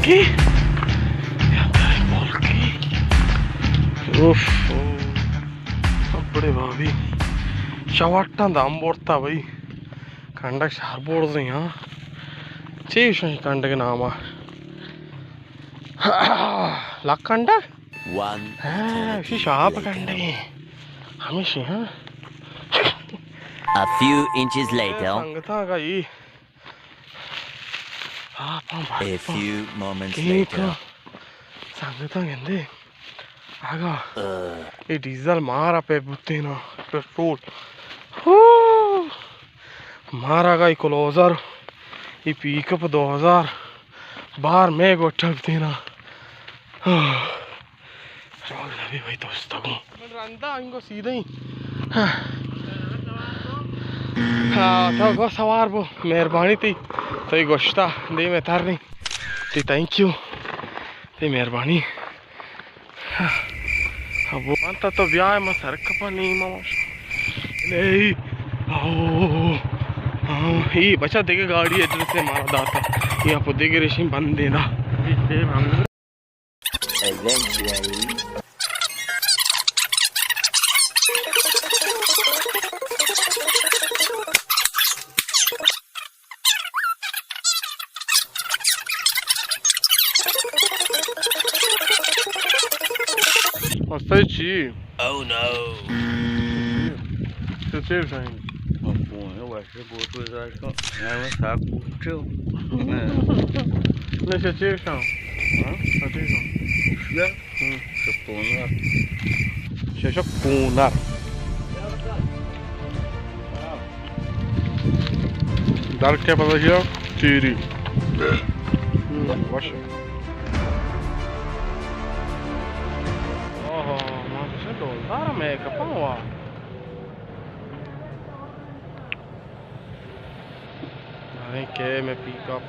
Polki? Polki. Uff. Bade babi. Şavattan da amborta bhai. Kandak şar bordu ya. Çevşen kandak nama. Lak kandak? Şu şahap kandak. Hamishi ha. A few inches later. Sangata ka yi. A few moments later. Sangata gende. Aga. ये diesel मारा पे बुत्ते ना petrol मारा का closure ये pickup 2000 बाहर में गोठल थी ना रोल लगी भाई दोस्तों को रंदा इनको सीधे ही हाँ तो गो सवार वो मेहरबानी थी तो ये गोश्ता दे में तार नहीं थी थैंक यू थी मेहरबानी वो अंत तो व्याय में सर कपा नहीं मामा नहीं ये बचा देखे गाड़ी इधर से मारा दाता यहाँ पर देखे रेशिम बंद देना Eventually. Oh no. Você teve, Jaime? Eu acho que vou usar isso. É um saco teu. Não, você teve, Chão? Você teve, Já? Seponar. Você punar. Dar que é para aqui, ó. Tiri. Baixa. $1 America, pão lá. Nem quer me pick up.